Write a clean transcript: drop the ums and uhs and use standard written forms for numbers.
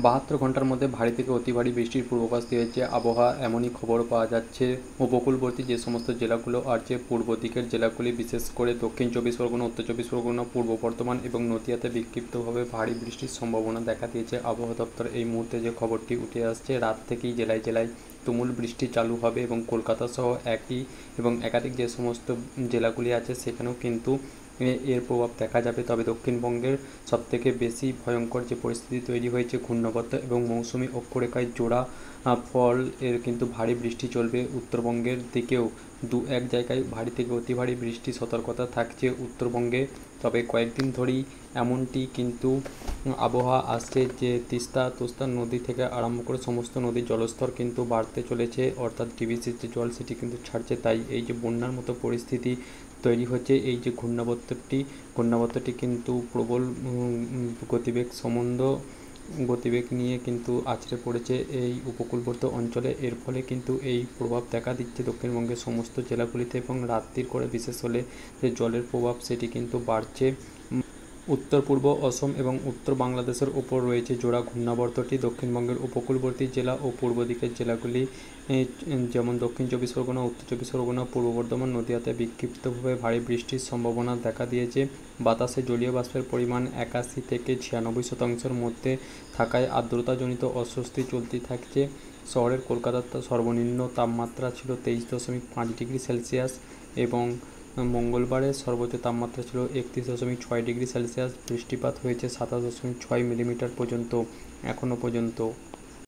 72 ঘন্টার মধ্যে ভারী থেকে অতি ভারী বৃষ্টির পূর্বাভাস দিয়েছে আবহাওয়া। এমনই খবর পাওয়া যাচ্ছে উপকূলবর্তী যে সমস্ত জেলাগুলো আছে, পূর্ব দিকের জেলাগুলি, বিশেষ করে দক্ষিণ চব্বিশ পরগনা, উত্তর চব্বিশ পরগনা, পূর্ব বর্ধমান এবং নদিয়াতে বিক্ষিপ্তভাবে ভারী বৃষ্টির সম্ভাবনা দেখা দিয়েছে আবহাওয়া দপ্তর। এই মুহূর্তে যে খবরটি উঠে আসছে, রাত থেকেই জেলায় জেলায় তুমুল বৃষ্টি চালু হবে এবং কলকাতা সহ একই এবং একাধিক যে সমস্ত জেলাগুলি আছে সেখানেও কিন্তু এর প্রভাব দেখা যাবে। তবে দক্ষিণবঙ্গের সবথেকে বেশি ভয়ঙ্কর যে পরিস্থিতি তৈরি হয়েছে, ঘূর্ণাবর্ত এবং মৌসুমি অক্ষরেখায় জোড়া ফল এর কিন্তু ভারী বৃষ্টি চলবে। উত্তরবঙ্গের দিকেও দু এক জায়গায় ভারী থেকে অতি ভারী বৃষ্টি সতর্কতা থাকছে উত্তরবঙ্গে। তবে কয়েকদিন ধরেই এমনটি কিন্তু আবহাওয়া আসছে যে তিস্তা নদী থেকে আরম্ভ করে সমস্ত নদীর জলস্তর কিন্তু বাড়তে চলেছে, অর্থাৎ ডিভিসির যে জল সেটি কিন্তু ছাড়ছে। তাই এই যে বন্যার মতো পরিস্থিতি তৈরি হচ্ছে, এই যে ঘূর্ণাবর্তটি কিন্তু প্রবল গতিবেগ সম্বন্ধ গতিবেগ নিয়ে কিন্তু আছড়ে পড়েছে এই উপকূলবর্তী অঞ্চলে। এর ফলে কিন্তু এই প্রভাব দেখা দিচ্ছে দক্ষিণবঙ্গের সমস্ত জেলাগুলিতে এবং রাত্রির করে বিশেষ হলে যে জলের প্রভাব সেটি কিন্তু বাড়ছে। উত্তর পূর্ব অসম এবং উত্তর বাংলাদেশের ওপর রয়েছে জোড়া ঘূর্ণাবর্তটি। দক্ষিণবঙ্গের উপকূলবর্তী জেলা ও পূর্ব দিকের জেলাগুলি যেমন দক্ষিণ চব্বিশ পরগনা, উত্তর চব্বিশ পরগনা, পূর্ব বর্ধমান, নদিয়াতে বিক্ষিপ্তভাবে ভারী বৃষ্টির সম্ভাবনা দেখা দিয়েছে। বাতাসে জলীয় বাষ্পের পরিমাণ 81 থেকে 96% মধ্যে থাকায় আর্দ্রতাজনিত অস্বস্তি চলতে থাকছে। শহরের কলকাতার সর্বনিম্ন তাপমাত্রা ছিল 23.5 ডিগ্রি সেলসিয়াস এবং মঙ্গলবারের সর্বোচ্চ তাপমাত্রা ছিল 31.6 ডিগ্রি সেলসিয়াস। বৃষ্টিপাত হয়েছে 27.6 মিলিমিটার পর্যন্ত এখনও পর্যন্ত।